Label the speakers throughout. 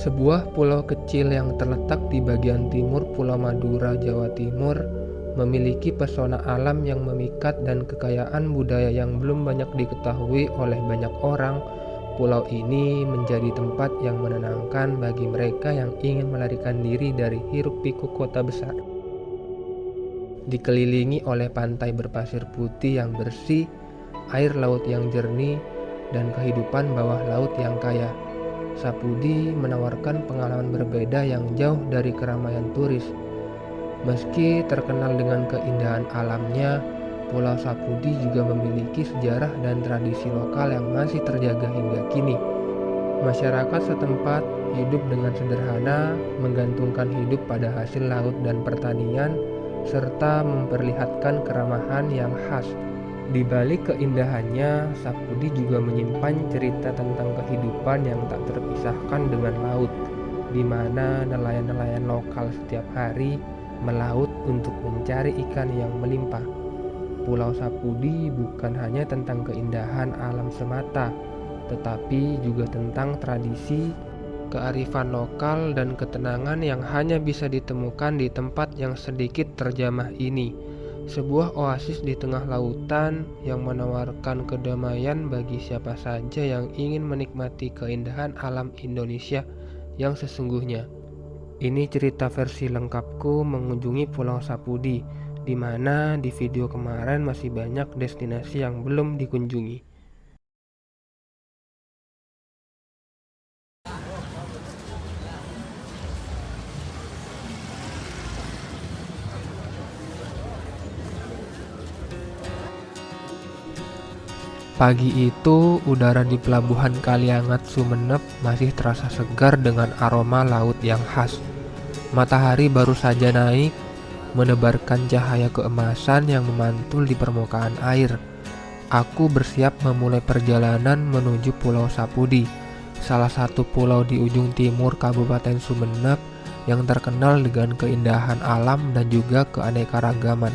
Speaker 1: Sebuah pulau kecil yang terletak di bagian timur Pulau Madura, Jawa Timur, memiliki pesona alam yang memikat dan kekayaan budaya yang belum banyak diketahui oleh banyak orang. Pulau ini menjadi tempat yang menenangkan bagi mereka yang ingin melarikan diri dari hiruk-pikuk kota besar. Dikelilingi oleh pantai berpasir putih yang bersih, air laut yang jernih, dan kehidupan bawah laut yang kaya, Sapudi menawarkan pengalaman berbeda yang jauh dari keramaian turis. Meski terkenal dengan keindahan alamnya, Pulau Sapudi juga memiliki sejarah dan tradisi lokal yang masih terjaga hingga kini. Masyarakat setempat hidup dengan sederhana, menggantungkan hidup pada hasil laut dan pertanian, serta memperlihatkan keramahan yang khas. Di balik keindahannya, Sapudi juga menyimpan cerita tentang kehidupan yang tak terpisahkan dengan laut, di mana nelayan-nelayan lokal setiap hari melaut untuk mencari ikan yang melimpah. Pulau Sapudi bukan hanya tentang keindahan alam semata, tetapi juga tentang tradisi, kearifan lokal, dan ketenangan yang hanya bisa ditemukan di tempat yang sedikit terjamah ini. Sebuah oasis di tengah lautan yang menawarkan kedamaian bagi siapa saja yang ingin menikmati keindahan alam Indonesia yang sesungguhnya. Ini cerita versi lengkapku mengunjungi Pulau Sapudi, di mana di video kemarin masih banyak destinasi yang belum dikunjungi. Pagi itu, udara di Pelabuhan Kaliangat Sumeneb masih terasa segar dengan aroma laut yang khas. Matahari baru saja naik, menebarkan cahaya keemasan yang memantul di permukaan air. Aku bersiap memulai perjalanan menuju Pulau Sapudi, salah satu pulau di ujung timur Kabupaten Sumeneb yang terkenal dengan keindahan alam dan juga keanekaragaman.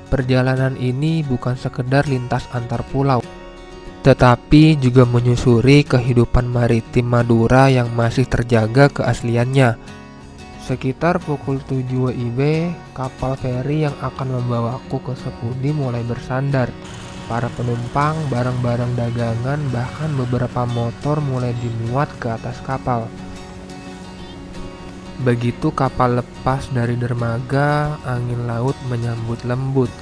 Speaker 1: Perjalanan ini bukan sekedar lintas antar pulau, tetapi juga menyusuri kehidupan maritim Madura yang masih terjaga keasliannya. Sekitar pukul 7 WIB, kapal feri yang akan membawaku ke Sapudi mulai bersandar. Para penumpang, barang-barang dagangan, bahkan beberapa motor mulai dimuat ke atas kapal. Begitu kapal lepas dari dermaga, angin laut menyambut lembut.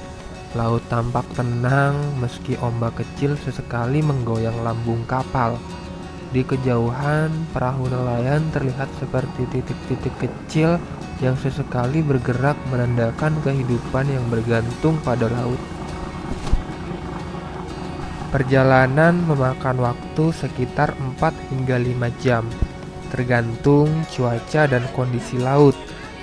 Speaker 1: Laut tampak tenang meski ombak kecil sesekali menggoyang lambung kapal. Di kejauhan, perahu nelayan terlihat seperti titik-titik kecil yang sesekali bergerak menandakan kehidupan yang bergantung pada laut. Perjalanan memakan waktu sekitar 4 hingga 5 jam, tergantung cuaca dan kondisi laut.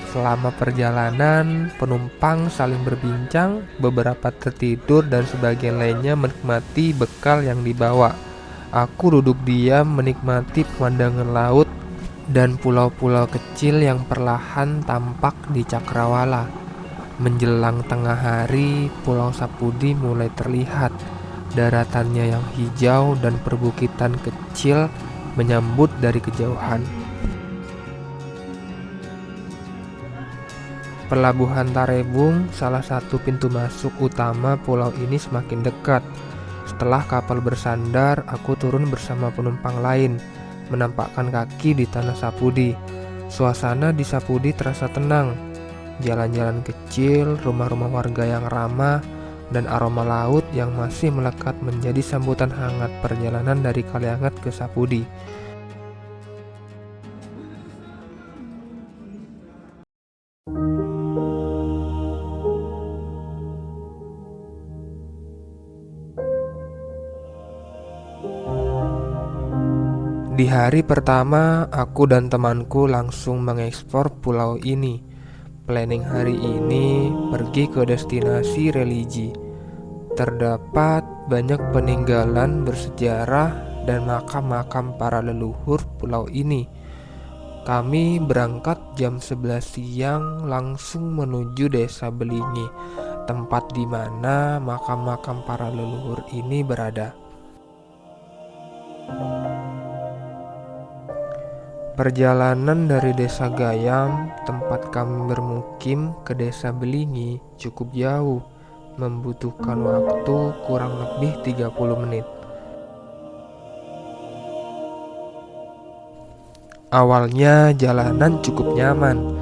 Speaker 1: Selama perjalanan, penumpang saling berbincang, beberapa tertidur dan sebagian lainnya menikmati bekal yang dibawa. Aku duduk diam menikmati pemandangan laut dan pulau-pulau kecil yang perlahan tampak di cakrawala. Menjelang tengah hari, Pulau Sapudi mulai terlihat. Daratannya yang hijau dan perbukitan kecil menyambut dari kejauhan. Pelabuhan Tarebung, salah satu pintu masuk utama pulau ini, semakin dekat. Setelah kapal bersandar, aku turun bersama penumpang lain, menampakkan kaki di tanah Sapudi. Suasana di Sapudi terasa tenang. Jalan-jalan kecil, rumah-rumah warga yang ramah, dan aroma laut yang masih melekat menjadi sambutan hangat perjalanan dari Kaliangat ke Sapudi. Di hari pertama, aku dan temanku langsung mengeksplor pulau ini. Planning hari ini pergi ke destinasi religi. Terdapat banyak peninggalan bersejarah dan makam-makam para leluhur pulau ini. Kami berangkat jam 11 siang langsung menuju Desa Belingi, tempat di mana makam-makam para leluhur ini berada. Perjalanan dari desa Gayam, tempat kami bermukim, ke desa Belingi cukup jauh, membutuhkan waktu kurang lebih 30 menit. Awalnya jalanan cukup nyaman,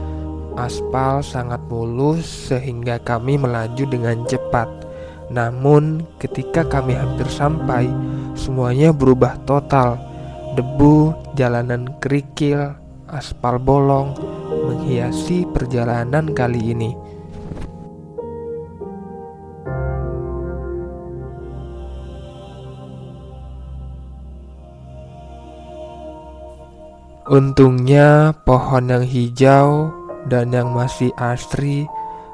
Speaker 1: aspal sangat mulus sehingga kami melaju dengan cepat. Namun ketika kami hampir sampai, semuanya berubah total. Debu, jalanan kerikil, aspal bolong menghiasi perjalanan kali ini. Untungnya pohon yang hijau dan yang masih asri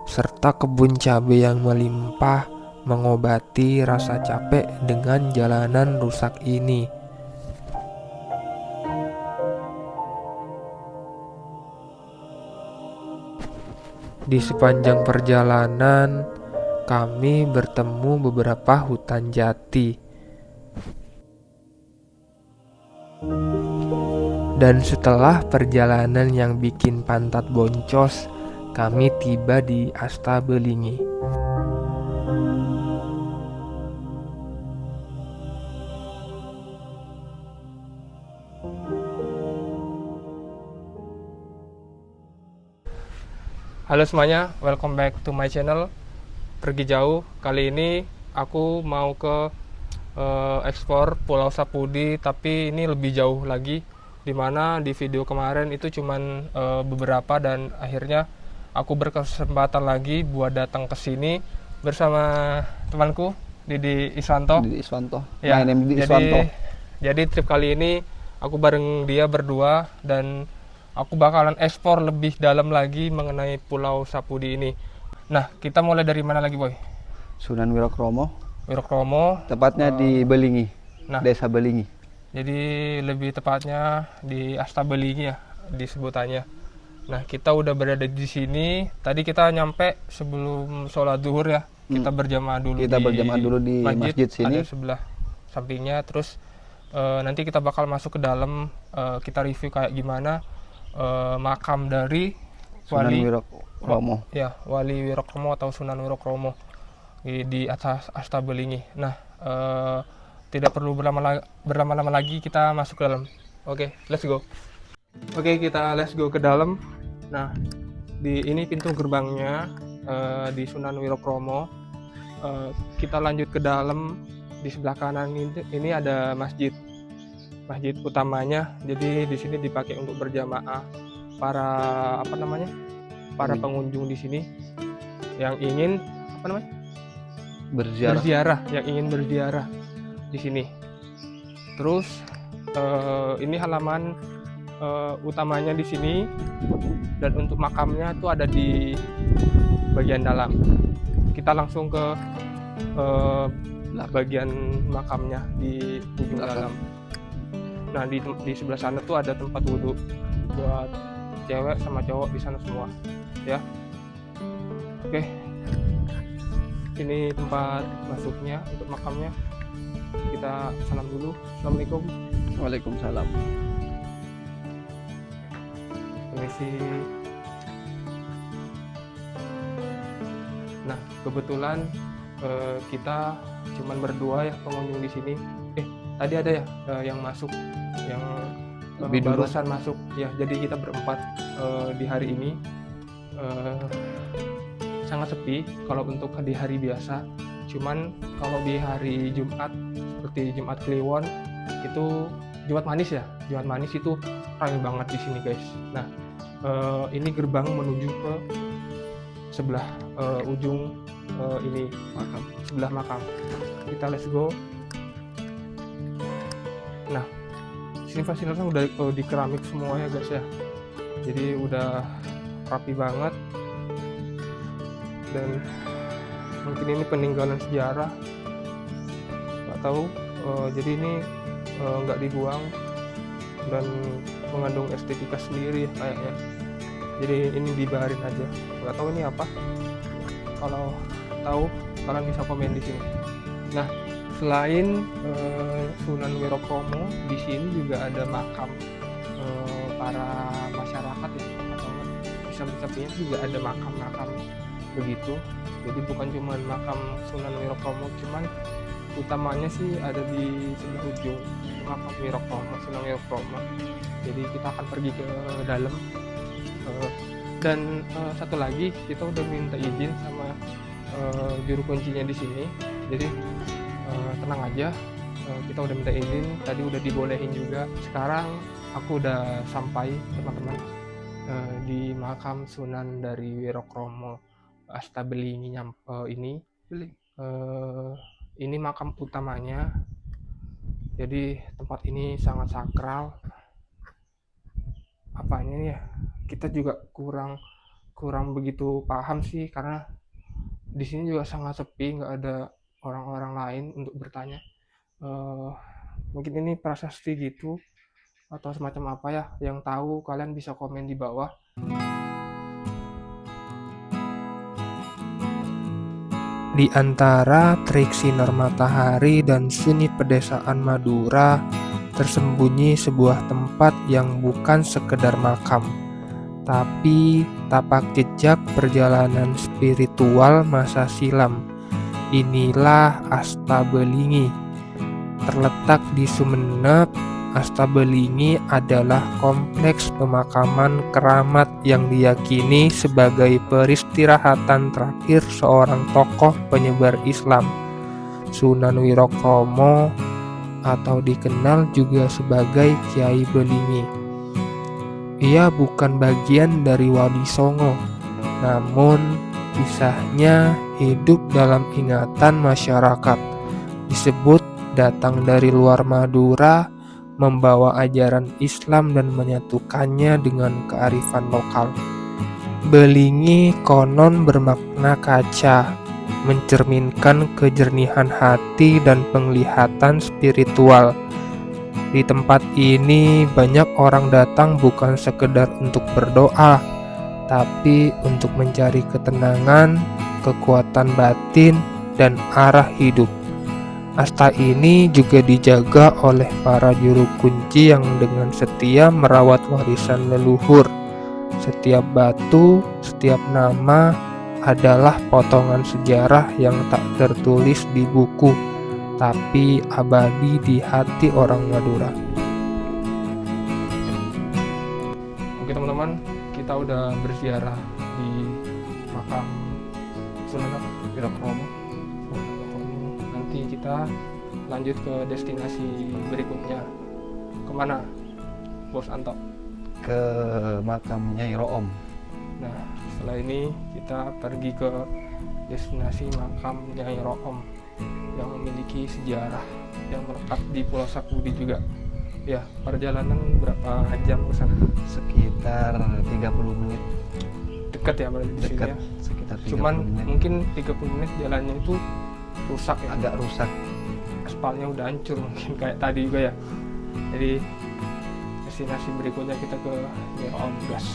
Speaker 1: serta kebun cabai yang melimpah mengobati rasa capek dengan jalanan rusak ini. Di sepanjang perjalanan, kami bertemu beberapa hutan jati. Dan setelah perjalanan yang bikin pantat boncos, kami tiba di Asta Belingi. Halo semuanya, welcome back to my channel Pergi Jauh. Kali ini aku mau ke ekspor Pulau Sapudi, tapi ini lebih jauh lagi, dimana di video kemarin itu cuman beberapa, dan akhirnya aku berkesempatan lagi buat datang ke sini bersama temanku Didi Iswanto.
Speaker 2: Didi Iswanto.
Speaker 1: Ya,
Speaker 2: My name Didi Iswanto.
Speaker 1: Jadi trip kali ini aku bareng dia berdua, dan aku bakalan ekspor lebih dalam lagi mengenai Pulau Sapudi ini. Nah, kita mulai dari mana lagi, Boy?
Speaker 2: Sunan Wirokromo.
Speaker 1: Wirokromo.
Speaker 2: Tepatnya di Belingi.
Speaker 1: Nah,
Speaker 2: Desa Belingi.
Speaker 1: jadi lebih tepatnya di Asta Belingi ya disebutannya. Nah, kita udah berada di sini. Tadi kita nyampe sebelum sholat zuhur ya. Kita berjamaah dulu.
Speaker 2: Kita berjamaah dulu di masjid sini.
Speaker 1: Ada sebelah sampingnya. Terus nanti kita bakal masuk ke dalam. Kita review kayak gimana makam dari
Speaker 2: Sunan Wirokromo.
Speaker 1: Ya, Wali Wirokromo atau Sunan Wirokromo di atas Asta Belingi. Nah, tidak perlu berlama-lama lagi, kita masuk ke dalam. Oke, let's go. Oke, kita let's go ke dalam. Nah, ini pintu gerbangnya di Sunan Wirokromo. Kita lanjut ke dalam. Di sebelah kanan ini ada masjid utamanya. Jadi di sini dipakai untuk berjamaah para pengunjung di sini yang ingin berziarah, yang ingin berziarah di sini. Terus ini halaman utamanya di sini, dan untuk makamnya tuh ada di bagian dalam. Kita langsung ke bagian makamnya di ujung dalam. Nah, di sebelah sana tuh ada tempat wudhu buat cewek sama cowok di sana semua, ya. Oke. Ini tempat masuknya untuk makamnya. Kita salam dulu. Assalamualaikum.
Speaker 2: Waalaikumsalam.
Speaker 1: Permisi. Nah, kebetulan kita cuman berdua ya pengunjung di sini. Tadi ada ya yang masuk, yang barusan masuk ya. Jadi kita berempat di hari ini. Sangat sepi kalau untuk di hari biasa. Cuman kalau di hari Jumat seperti Jumat Kliwon itu, Jumat Manis ya, Jumat Manis itu ramai banget di sini, guys. Nah, ini gerbang menuju ke sebelah ujung ini makam, sebelah makam. Kita let's go. Nah, sini fasilitasnya udah di keramik semua ya, guys ya. Jadi udah rapi banget, dan mungkin ini peninggalan sejarah, nggak tahu. Jadi ini nggak dibuang dan mengandung estetika sendiri kayaknya. Jadi ini dibiarin aja, nggak tahu ini apa. Kalau tahu kalian bisa komen di sini. Nah, selain Sunan Wirokromo, di sini juga ada makam para masyarakat ya, atau di samping-sampingnya juga ada makam-makam begitu. Jadi bukan cuma makam Sunan Wirokromo, cuman utamanya sih ada di sebelah ujung makam Wirokromo, Sunan Wirokromo. Jadi kita akan pergi ke dalam. Dan satu lagi, kita udah minta izin sama juru kuncinya di sini. Jadi tenang aja, kita udah minta izin, tadi udah dibolehin juga. Sekarang aku udah sampai, teman-teman, di makam Sunan dari Wirokromo Astabelingi ini. Ini makam utamanya. Jadi tempat ini sangat sakral. Apanya ya, kita juga kurang begitu paham sih, karena di sini juga sangat sepi, nggak ada orang-orang lain untuk bertanya. Mungkin ini prasasti gitu atau semacam apa ya, yang tahu kalian bisa komen di bawah. Di antara terik sinar matahari dan sunyi pedesaan Madura, tersembunyi sebuah tempat yang bukan sekedar makam, tapi tapak jejak perjalanan spiritual masa silam. Inilah Astabelingi. Terletak di Sumeneb, Astabelingi adalah kompleks pemakaman keramat yang diyakini sebagai peristirahatan terakhir seorang tokoh penyebar Islam, Sunan Wirokromo, atau dikenal juga sebagai Kiai Belingi. Ia bukan bagian dari Wali Songo, namun kisahnya hidup dalam ingatan masyarakat. Disebut datang dari luar Madura, membawa ajaran Islam dan menyatukannya dengan kearifan lokal. Belingi konon bermakna kaca, mencerminkan kejernihan hati dan penglihatan spiritual. Di tempat ini banyak orang datang bukan sekedar untuk berdoa, tapi untuk mencari ketenangan, kekuatan batin, dan arah hidup. Asta ini juga dijaga oleh para juru kunci yang dengan setia merawat warisan leluhur. Setiap batu, setiap nama adalah potongan sejarah yang tak tertulis di buku, tapi abadi di hati orang Madura. Oke teman-teman, kita udah berziarah di makam Sunan Wirokromo. Nanti kita lanjut ke destinasi berikutnya. Kemana, Bos Anto?
Speaker 2: Ke makam Nyai Room.
Speaker 1: Nah, setelah ini kita pergi ke destinasi makam Nyai Room yang memiliki sejarah yang melekat di Pulau Sapudi juga. Ya, perjalanan berapa jam ke sana?
Speaker 2: Sekitar 30 menit.
Speaker 1: Dekat ya berarti di sini
Speaker 2: Dekat,
Speaker 1: ya.
Speaker 2: sekitar 30
Speaker 1: Cuman
Speaker 2: menit.
Speaker 1: mungkin 30 menit jalannya itu rusak ya.
Speaker 2: Agak rusak.
Speaker 1: Aspalnya udah hancur mungkin kayak tadi juga ya. Jadi destinasi berikutnya kita ke Nyai Room, gas.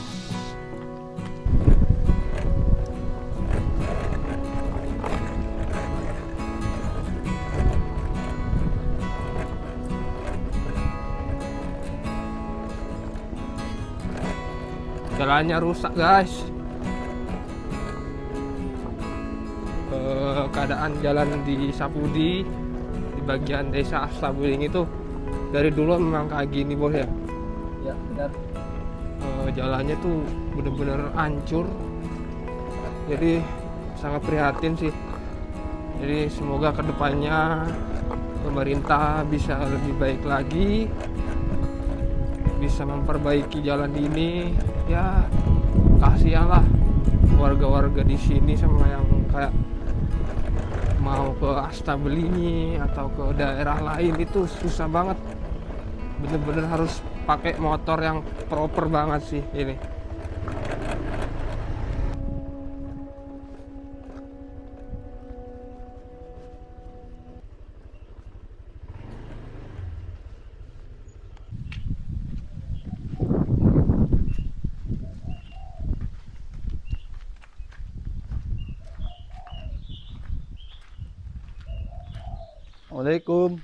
Speaker 1: Jalannya rusak guys. Keadaan jalan di Sapudi, di bagian desa Astabelingi itu dari dulu memang kayak gini bos ya.
Speaker 2: Ya benar.
Speaker 1: Jalannya tuh bener-bener hancur. Jadi sangat prihatin sih. Jadi semoga kedepannya pemerintah bisa lebih baik lagi, bisa memperbaiki jalan ini. Ya kasihan lah warga-warga di sini sama yang kayak mau ke Astabelingi atau ke daerah lain itu susah banget. Bener-bener harus pakai motor yang proper banget sih ini.
Speaker 2: Assalamualaikum.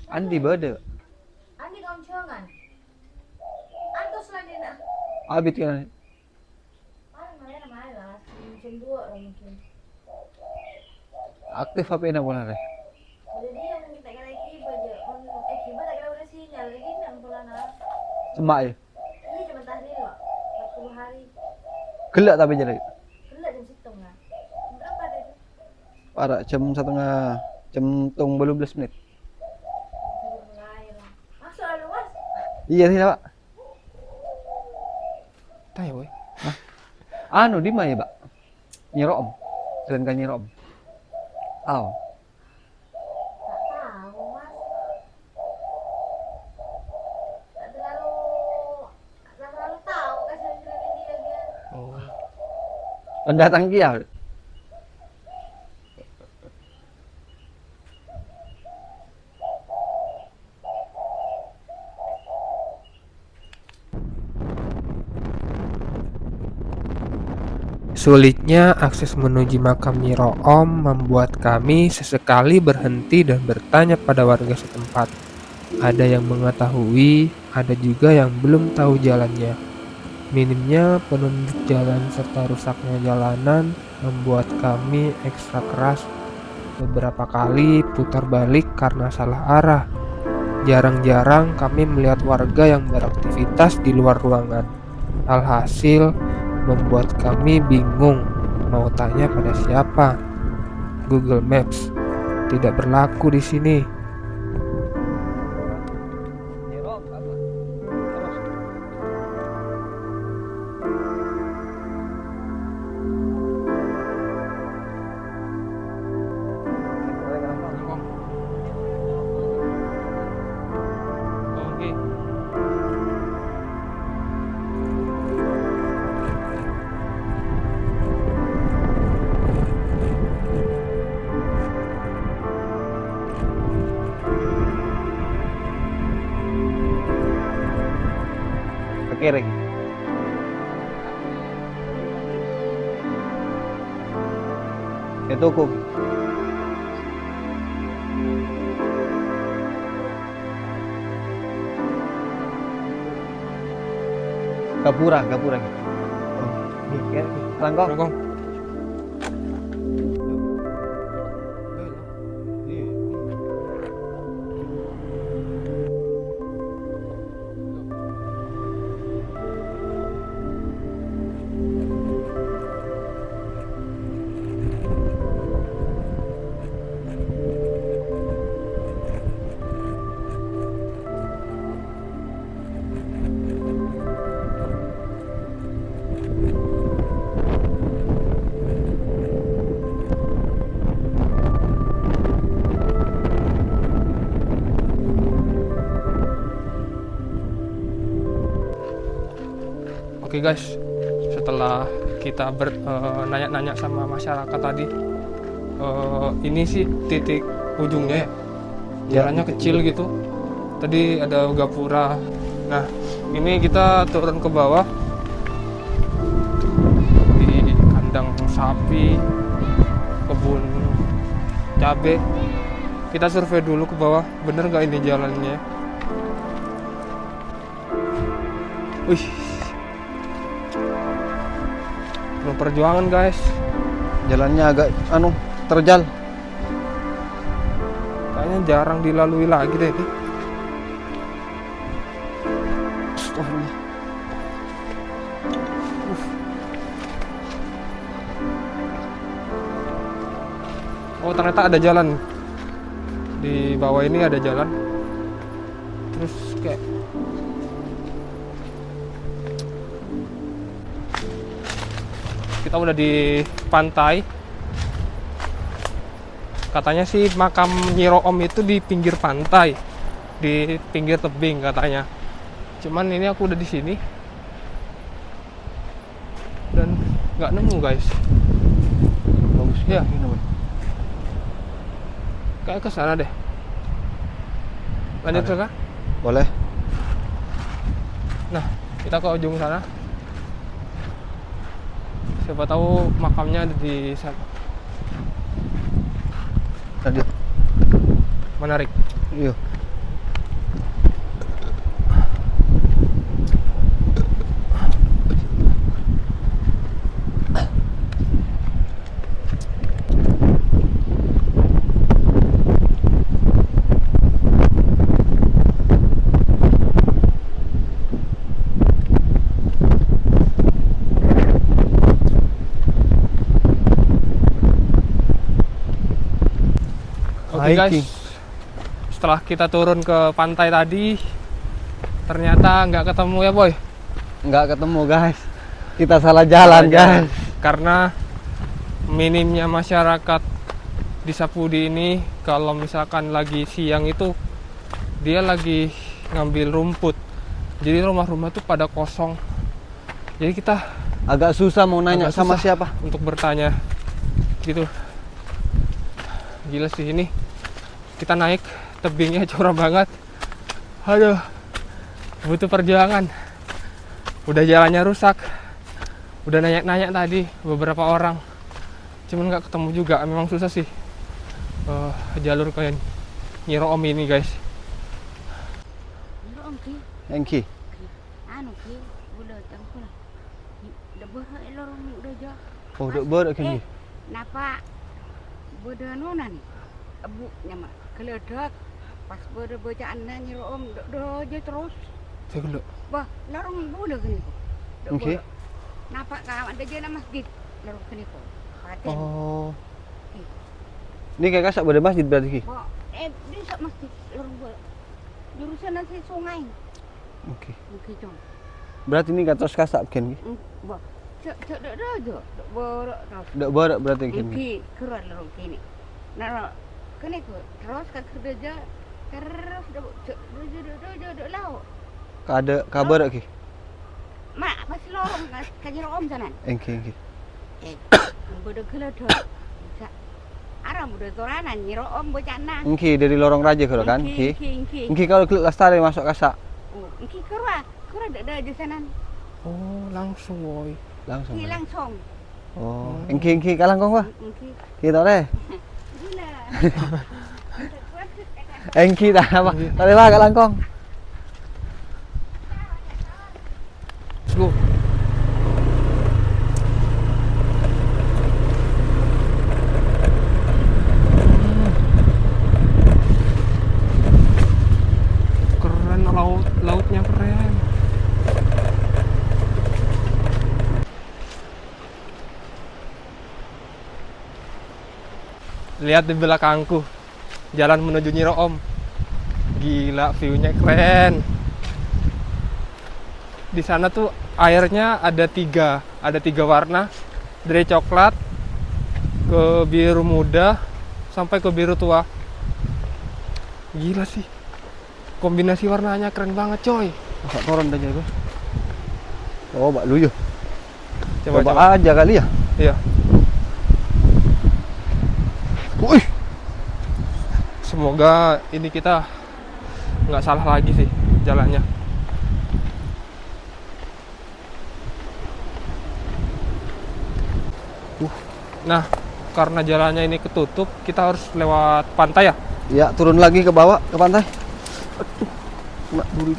Speaker 2: Andi bade.
Speaker 3: Andi kawan jangan. Antus lagi nak.
Speaker 2: Abit kan.
Speaker 3: Malam lah. Jam 2 lah mungkin.
Speaker 2: Aktif HP na pula deh.
Speaker 3: Jadi dia yang minta kena kiba aja. Kiba tak kena udah sinyal lagi nang pula nak.
Speaker 2: Semak ya.
Speaker 3: Ini cuma tahlil kok. 40 hari.
Speaker 2: Gelak tapi jadi.
Speaker 3: Gelak jam situng lah. Berapa tadi?
Speaker 2: Para jam 1:30. Jam 12 menit.
Speaker 3: Baru mulai lah. Masuk lalu mas.
Speaker 2: Iya sih Pak.
Speaker 1: Tahu weh.
Speaker 2: Anu di mana ya Pak? Nyirom. Jalan kan Nyirom. Aw.
Speaker 3: Tak tahu mas. Tak terlalu tahu kasih dia.
Speaker 1: Oh.
Speaker 2: Pendatang kia.
Speaker 1: Sulitnya akses menuju makam Nyi Room membuat kami sesekali berhenti dan bertanya pada warga setempat. Ada yang mengetahui, ada juga yang belum tahu jalannya. Minimnya penunjuk jalan serta rusaknya jalanan membuat kami ekstra keras. Beberapa kali putar balik karena salah arah. Jarang-jarang kami melihat warga yang beraktivitas di luar ruangan. Alhasil membuat kami bingung mau tanya pada siapa. Google Maps tidak berlaku di sini.
Speaker 2: Nyirom apa? Terus.
Speaker 1: Oke.
Speaker 2: Ke kiri. Ke toko. Gapura. Rangkong.
Speaker 1: Rangkong. Oke guys, setelah kita nanya-nanya sama masyarakat tadi, ini sih titik ujungnya ya. Jalannya kecil gitu. Tadi ada gapura. Nah, ini kita turun ke bawah di kandang sapi, kebun cabe. Kita survei dulu ke bawah, bener nggak ini jalannya? Wih, penuh perjuangan guys.
Speaker 2: Jalannya agak terjal.
Speaker 1: Kayaknya jarang dilalui lagi deh ini.
Speaker 2: Astagfirullah.
Speaker 1: Oh ternyata ada jalan di bawah ini, ada jalan. Terus kayak kita udah di pantai. Katanya sih makam Nyi Room itu di pinggir pantai, di pinggir tebing katanya. Cuman ini aku udah di sini dan nggak nemu guys.
Speaker 2: Bagus
Speaker 1: Ya.
Speaker 2: ini, Bang.
Speaker 1: Kayak ke sana deh. Lanjut
Speaker 2: Ada.
Speaker 1: ke sana.
Speaker 2: Boleh.
Speaker 1: Nah, kita ke ujung sana. Siapa tahu makamnya ada di sana.
Speaker 2: Lanjut.
Speaker 1: Menarik.
Speaker 2: Yuk.
Speaker 1: Jadi guys, setelah kita turun ke pantai tadi, ternyata nggak ketemu ya boy.
Speaker 2: Nggak ketemu guys, kita salah jalan guys.
Speaker 1: Karena minimnya masyarakat di Sapudi ini, kalau misalkan lagi siang itu dia lagi ngambil rumput, jadi rumah-rumah tuh pada kosong. Jadi kita
Speaker 2: Agak susah mau nanya
Speaker 1: agak
Speaker 2: sama
Speaker 1: susah
Speaker 2: siapa.
Speaker 1: untuk bertanya gitu. Gila sih ini, kita naik tebingnya curam banget. Aduh, butuh perjuangan. Udah jalannya rusak, udah nanya-nanya tadi beberapa orang, cuman nggak ketemu juga. Memang susah sih jalur ke Nyi Room ini guys.
Speaker 4: Nyiroom ki,
Speaker 2: Engki.
Speaker 4: anu ki, udah tangkul. Udah behek lorong udah jo.
Speaker 2: Oh, dok ber kini.
Speaker 4: Napa? Beda nona nih. Abu nyama keledek. Pas beda bacaan nyiroom do jo terus.
Speaker 1: Saya dulu.
Speaker 4: Bah, lorong udah gini kok.
Speaker 2: Engki.
Speaker 4: Napa kawan ada je masjid lorong gini kok. Paten.
Speaker 2: Oh. Ini kayak kasak pada masjid berarti ki.
Speaker 4: Bah, di sak masjid lorong bola. Jurusan nasi sungai.
Speaker 2: Oke.
Speaker 4: Mungkin jom.
Speaker 2: Berarti ini katos kasak ki.
Speaker 4: Bah, cek dah jo. Borak terus.
Speaker 2: Dok ber berarti ki.
Speaker 4: Iki keluar lorong kini. Nah, kene ku terus ke kerja terus do laut.
Speaker 2: Ada kabar ki.
Speaker 4: Mak pas lorong ka Nyiroom sana.
Speaker 2: Engki.
Speaker 4: Bodo keledek. Bisa. Aram bodo toranan Nyiroom bocana.
Speaker 2: Engki dari lorong raja kalau kan ki.
Speaker 4: Engki.
Speaker 2: Engki kalau keluk lestari masuk kasak.
Speaker 4: Oh, engki keluar ada aja sana.
Speaker 1: Oh langsung boy.
Speaker 2: Langsung.
Speaker 4: Engki langsung.
Speaker 2: Oh, engki kalangkong wah.
Speaker 4: Engki.
Speaker 2: Kita deh.
Speaker 4: Gila.
Speaker 2: Engki dah apa? Tadi lah kalangkong.
Speaker 1: Let's go. Keren, lautnya keren. Lihat di belakangku, jalan menuju Nyi Room. Gila, view-nya keren. Di sana tuh airnya ada tiga warna, dari coklat ke biru muda sampai ke biru tua. Gila sih, kombinasi warnanya keren banget coy.
Speaker 2: Masak turun aja gue. Oh, Mbak Luyu.
Speaker 1: Coba.
Speaker 2: Aja kali ya.
Speaker 1: Iya. Wih. Semoga ini kita nggak salah lagi sih jalannya. Nah, karena jalannya ini ketutup, kita harus lewat pantai ya?
Speaker 2: Ya, turun lagi ke bawah ke pantai. Aduh, kena duri.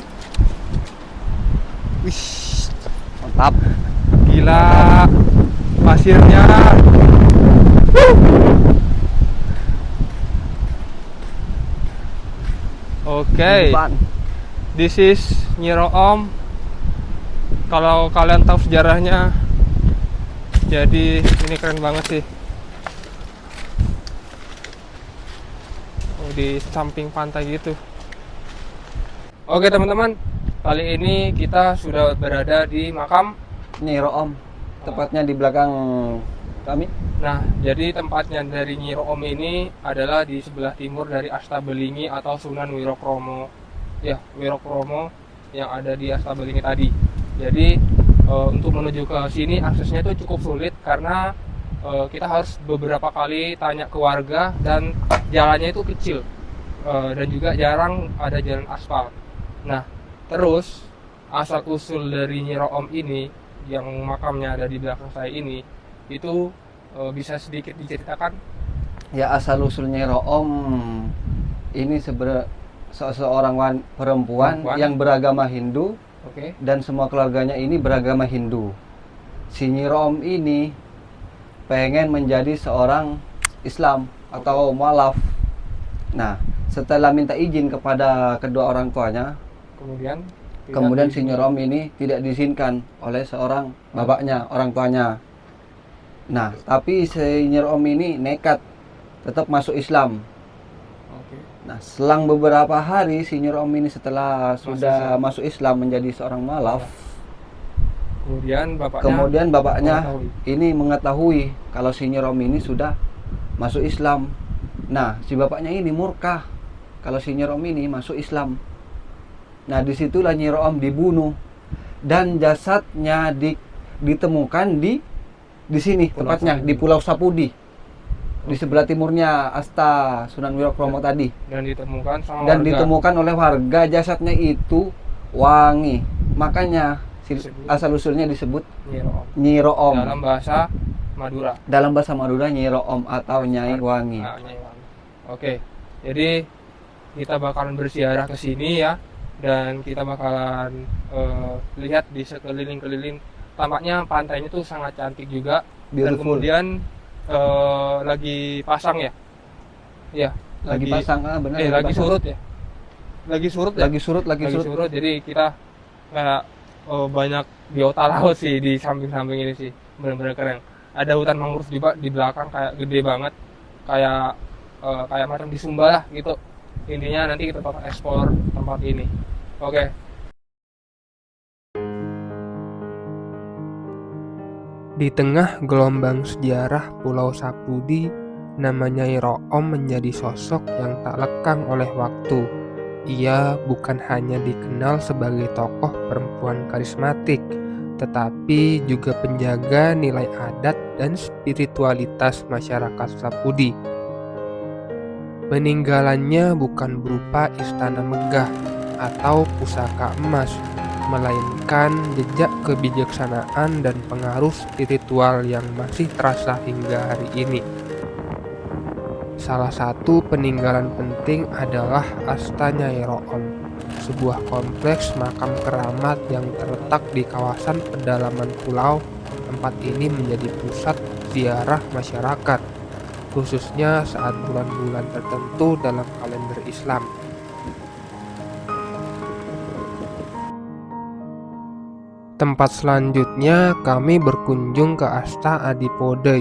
Speaker 1: Wih,
Speaker 2: Mantap.
Speaker 1: gila pasirnya. Oke,
Speaker 2: Depan.
Speaker 1: this is Nyi Room. Kalau kalian tahu sejarahnya, jadi ini keren banget sih. Oh, di samping pantai gitu. Oke teman-teman, kali ini kita sudah berada di makam.
Speaker 2: Nyi Room. Tepatnya di belakang kami.
Speaker 1: Nah, jadi tempatnya dari Nyi Room ini adalah di sebelah timur dari Astabelingi atau Sunan Wirokromo. Ya, Wirokromo yang ada di Astabelingi tadi. Jadi untuk menuju ke sini aksesnya itu cukup sulit karena kita harus beberapa kali tanya ke warga dan jalannya itu kecil dan juga jarang ada jalan aspal. Nah, terus asal usul dari Nyi Room ini yang makamnya ada di belakang saya ini itu bisa sedikit diceritakan?
Speaker 2: Ya, asal usulnya Room ini seorang perempuan yang beragama Hindu.
Speaker 1: Oke.
Speaker 2: Dan semua keluarganya ini beragama Hindu. Si Nyi Room ini pengen menjadi seorang Islam atau mualaf. Nah, setelah minta izin kepada kedua orang tuanya, kemudian si Nyi Room ini tidak diizinkan oleh seorang bapaknya, orang tuanya. Nah, tapi si Nyi Room ini nekat tetap masuk Islam.
Speaker 1: Oke.
Speaker 2: Nah, selang beberapa hari si Nyi Rom ini setelah sudah masuk Islam menjadi seorang malaf,
Speaker 1: Kemudian bapaknya
Speaker 2: kemudian bapaknya ini mengetahui kalau si Nyi Rom ini sudah masuk Islam. Nah, si bapaknya ini murka kalau si Nyi Rom ini masuk Islam. Nah, disitulah Nyi Rom dibunuh dan jasadnya ditemukan di sini
Speaker 1: Pulau
Speaker 2: tepatnya
Speaker 1: Sapudi.
Speaker 2: di Pulau Sapudi, di sebelah timurnya Asta Sunan Wirokromo tadi.
Speaker 1: dan ditemukan sama
Speaker 2: Dan
Speaker 1: warga.
Speaker 2: ditemukan oleh warga jasadnya itu wangi. Makanya asal usulnya disebut
Speaker 1: Nyi Room.
Speaker 2: Nyi Room.
Speaker 1: Dalam bahasa Madura.
Speaker 2: Dalam bahasa Madura Nyi Room atau Nyai Wangi.
Speaker 1: Nah, Nyai Wangi. Oke. Jadi kita bakalan berziarah ke sini ya, dan kita bakalan lihat di sekeliling-keliling. Tampaknya pantainya tuh sangat cantik juga. Dan
Speaker 2: Beautiful.
Speaker 1: kemudian lagi pasang ya. Iya,
Speaker 2: Lagi pasang, benar.
Speaker 1: lagi surut ya. Lagi surut ya.
Speaker 2: Lagi surut.
Speaker 1: Jadi kita kayak banyak biota laut sih di samping-samping ini sih. Benar-benar keren. Ada hutan mangrove juga di belakang, kayak gede banget. Kayak macam di Sumba lah gitu. Intinya nanti kita bakal eksplor tempat ini. Oke. Di tengah gelombang sejarah Pulau Sapudi, nama Nyai Room menjadi sosok yang tak lekang oleh waktu. Ia bukan hanya dikenal sebagai tokoh perempuan karismatik, tetapi juga penjaga nilai adat dan spiritualitas masyarakat Sapudi. Peninggalannya bukan berupa istana megah atau pusaka emas, melainkan jejak kebijaksanaan dan pengaruh spiritual yang masih terasa hingga hari ini. Salah satu peninggalan penting adalah Asta Nyai Room, sebuah kompleks makam keramat yang terletak di kawasan pedalaman pulau. Tempat ini menjadi pusat ziarah masyarakat, khususnya saat bulan-bulan tertentu dalam kalender Islam. Tempat selanjutnya kami berkunjung ke Asta Adipodei,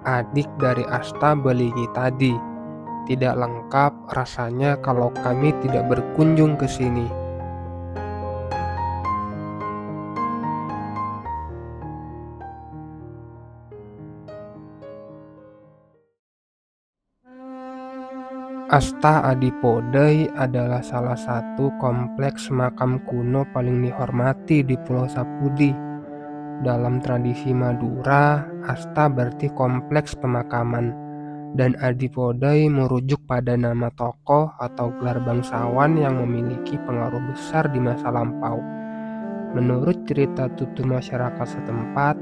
Speaker 1: adik dari Asta Belingi tadi. Tidak lengkap rasanya kalau kami tidak berkunjung ke sini. Asta Adipodei adalah salah satu kompleks makam kuno paling dihormati di Pulau Sapudi. Dalam tradisi Madura, Asta berarti kompleks pemakaman, dan Adipodei merujuk pada nama tokoh atau gelar bangsawan yang memiliki pengaruh besar di masa lampau. Menurut cerita tutur masyarakat setempat,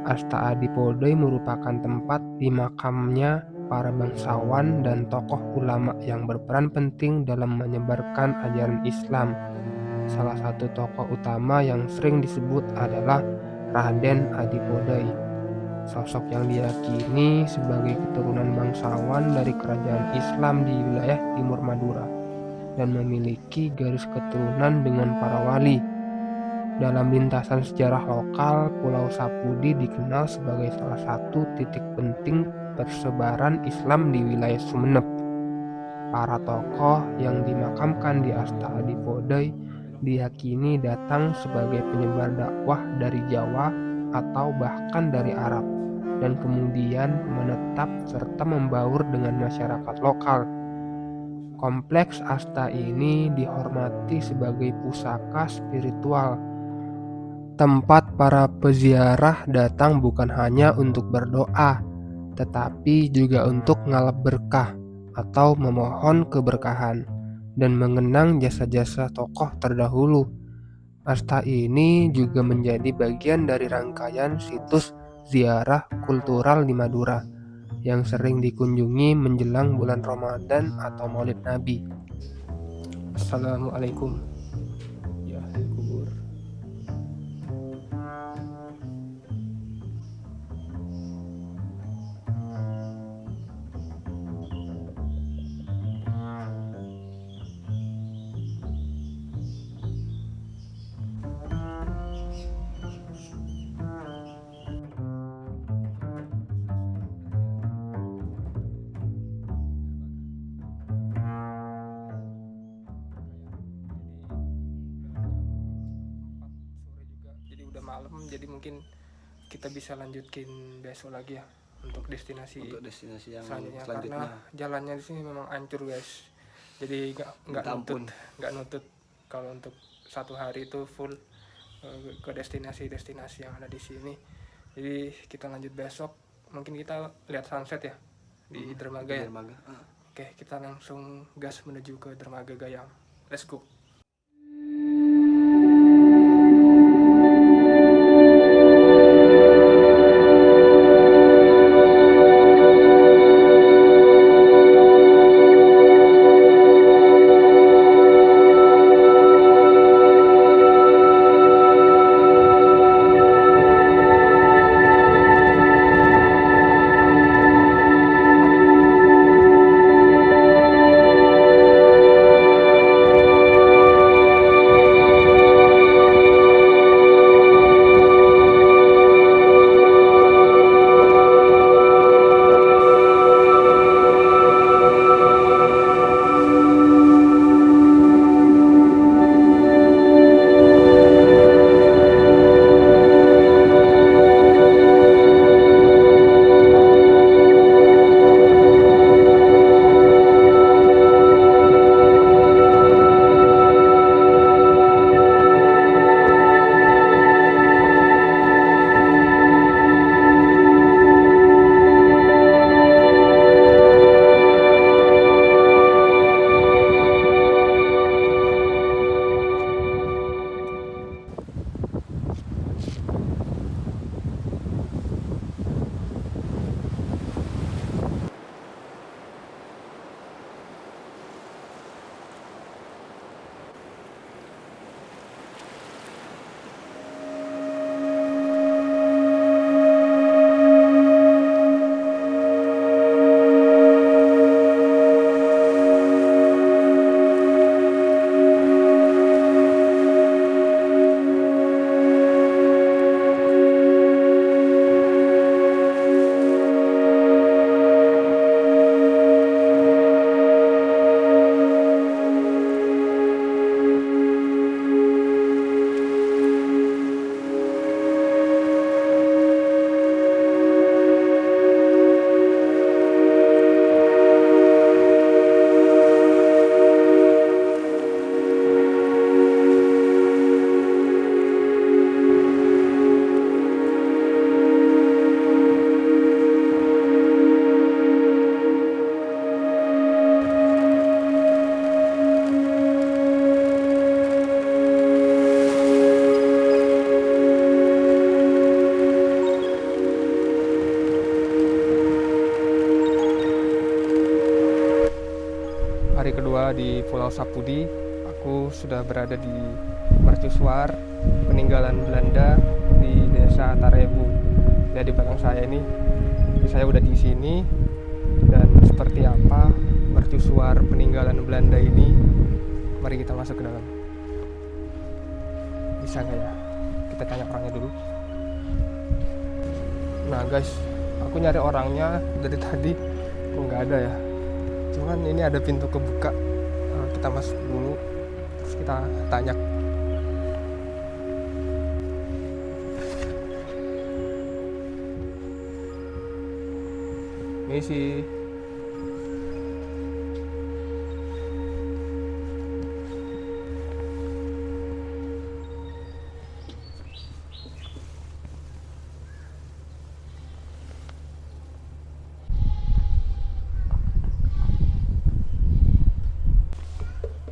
Speaker 1: Asta Adipodei merupakan tempat dimakamnya para bangsawan dan tokoh ulama yang berperan penting dalam menyebarkan ajaran Islam. Salah satu tokoh utama yang sering disebut adalah Raden Adipodei, sosok yang diyakini sebagai keturunan bangsawan dari kerajaan Islam di wilayah timur Madura dan memiliki garis keturunan dengan para wali. Dalam lintasan sejarah lokal, Pulau Sapudi dikenal sebagai salah satu titik penting persebaran Islam di wilayah Sumeneb. Para tokoh yang dimakamkan di Asta Adipodei diyakini datang sebagai penyebar dakwah dari Jawa atau bahkan dari Arab, dan kemudian menetap serta membaur dengan masyarakat lokal. Kompleks Asta ini dihormati sebagai pusaka spiritual, tempat para peziarah datang bukan hanya untuk berdoa, tetapi juga untuk ngalap berkah atau memohon keberkahan dan mengenang jasa-jasa tokoh terdahulu. Asta ini juga menjadi bagian dari rangkaian situs ziarah kultural di Madura yang sering dikunjungi menjelang bulan Ramadan atau Maulid Nabi. Assalamualaikum. Ya, kubur. malam, jadi mungkin kita bisa lanjutin besok lagi ya untuk destinasi
Speaker 2: Untuk destinasi yang
Speaker 1: selanjutnya,
Speaker 2: selanjutnya.
Speaker 1: karena jalannya di sini memang hancur guys. Jadi nggak
Speaker 2: Minta ampun.
Speaker 1: nutut kalau untuk satu hari itu full ke destinasi yang ada di sini. Jadi kita lanjut besok, mungkin kita lihat sunset ya di Dermaga ya.
Speaker 2: Dermaga.
Speaker 1: Oke, kita langsung gas menuju ke Dermaga Gayam. Let's go. Hari kedua di Pulau Sapudi, aku sudah berada di mercusuar peninggalan Belanda di Desa Tarebu. Ya, di belakang saya ini, saya udah di sini. Dan seperti apa mercusuar peninggalan Belanda ini? Mari kita masuk ke dalam. Bisa nggak ya? Kita tanya orangnya dulu. Nah guys, aku nyari orangnya dari tadi, kok nggak ada ya. Cuman ini ada pintu kebuka, kita masuk dulu, terus kita tanya. Misi.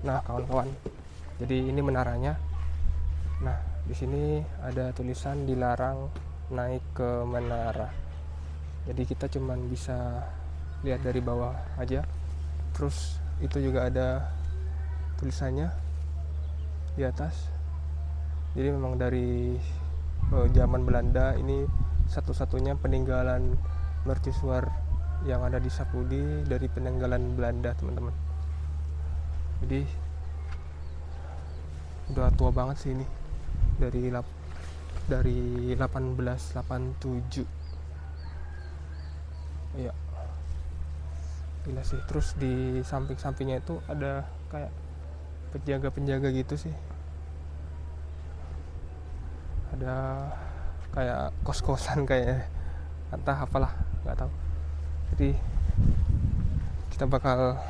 Speaker 1: Nah, kawan-kawan, jadi ini menaranya. Nah, di sini ada tulisan dilarang naik ke menara. Jadi kita cuman bisa lihat dari bawah aja. Terus itu juga ada tulisannya di atas. Jadi memang dari zaman Belanda, ini satu-satunya peninggalan mercusuar yang ada di Sapudi dari peninggalan Belanda, teman-teman. Jadi udah tua banget sih ini, dari 1887. Iya, gila sih. Terus di samping-sampingnya itu ada kayak penjaga-penjaga gitu sih, ada kayak kos-kosan kayaknya, entah apalah, nggak tahu. Jadi kita bakal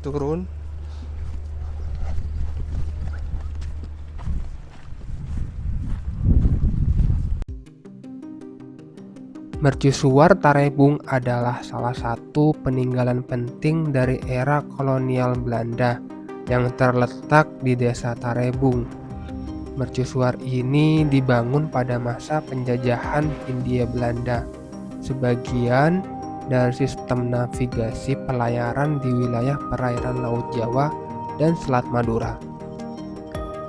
Speaker 1: turun. Mercusuar Tarebung adalah salah satu peninggalan penting dari era kolonial Belanda yang terletak di desa Tarebung. Mercusuar ini dibangun pada masa penjajahan Hindia Belanda, sebagian dari sistem navigasi pelayaran di wilayah perairan Laut Jawa dan Selat Madura.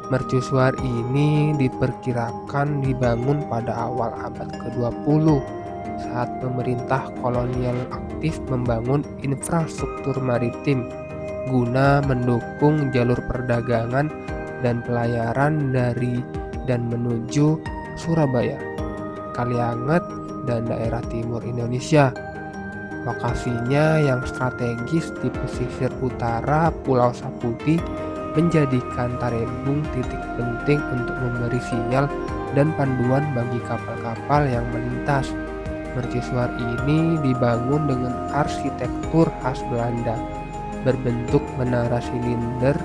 Speaker 1: Mercusuar ini diperkirakan dibangun pada awal abad ke-20 saat pemerintah kolonial aktif membangun infrastruktur maritim guna mendukung jalur perdagangan dan pelayaran dari dan menuju Surabaya, Kalianget, dan daerah timur Indonesia. Lokasinya yang strategis di pesisir utara Pulau Sapudi menjadikan Tarebung titik penting untuk memberi sinyal dan panduan bagi kapal-kapal yang melintas. Mercusuar ini dibangun dengan arsitektur khas Belanda, berbentuk menara silinder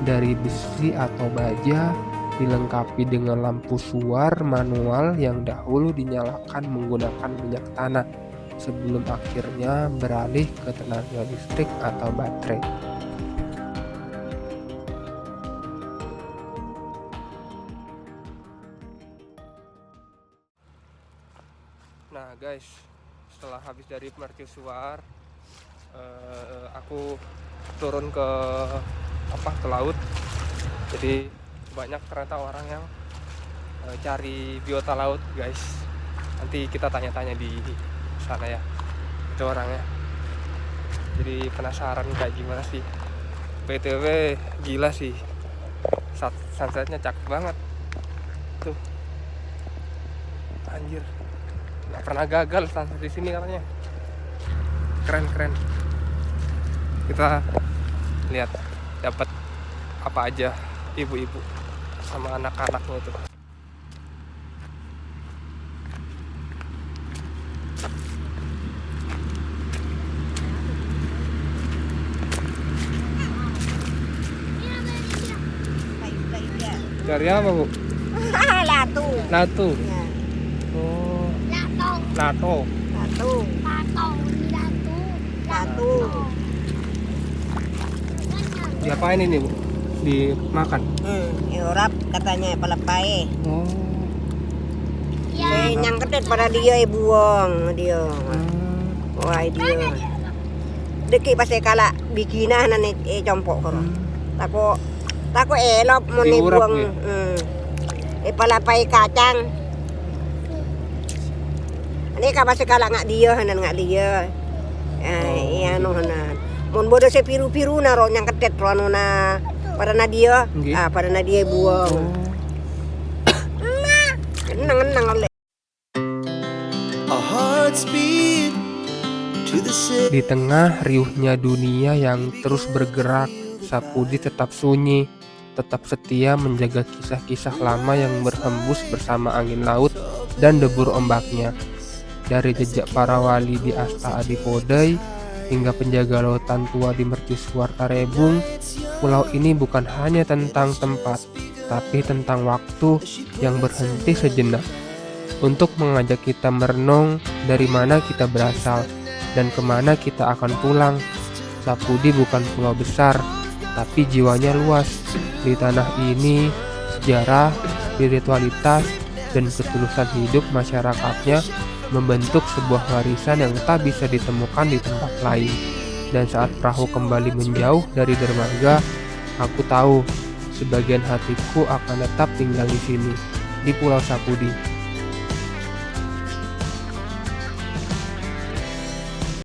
Speaker 1: dari besi atau baja, dilengkapi dengan lampu suar manual yang dahulu dinyalakan menggunakan minyak tanah, sebelum akhirnya beralih ke tenaga listrik atau baterai. Nah guys, setelah habis dari Mercusuar, aku turun ke laut. Jadi banyak ternyata orang yang cari biota laut guys. Nanti kita tanya-tanya di sana ya, itu orangnya. Jadi penasaran kayak gimana sih. BTW gila sih, sunsetnya cakep banget tuh, anjir. Gak pernah gagal sunset di sini katanya. Keren. Kita lihat dapat apa aja ibu-ibu sama anak-anaknya itu. Cari apa, Bu? Latu.
Speaker 4: Ya.
Speaker 1: Oh. Lato. Diapain ini, Bu? Dimakan?
Speaker 4: Urap katanya palapai.
Speaker 1: Oh.
Speaker 4: Yang kedet pada dia buang dia. Wah dia. Deki pas kala bikinan ane compok karo. Tako elop mau
Speaker 1: Diurap
Speaker 4: buang.
Speaker 1: ya?
Speaker 4: Palapai kacang. Ini kapan sekala ngak dia. Iya hanan. Mun bodo se piru-piru naro yang kedet rono na pada nadia.
Speaker 1: Nggih.
Speaker 4: Pada nadia buang. Nang oleh.
Speaker 1: Di tengah riuhnya dunia yang terus bergerak, Sapudi tetap sunyi, tetap setia menjaga kisah-kisah lama yang berhembus bersama angin laut dan debur ombaknya. Dari jejak para wali di Asta Adipodai hingga penjaga lautan tua di Mercusuar Tarebung, pulau ini bukan hanya tentang tempat, tapi tentang waktu yang berhenti sejenak untuk mengajak kita merenung dari mana kita berasal dan kemana kita akan pulang. Sapudi bukan pulau besar, tapi jiwanya luas. Di tanah ini, sejarah, spiritualitas, dan ketulusan hidup masyarakatnya membentuk sebuah warisan yang tak bisa ditemukan di tempat lain. Dan saat perahu kembali menjauh dari dermaga, aku tahu sebagian hatiku akan tetap tinggal di sini, di Pulau Sapudi.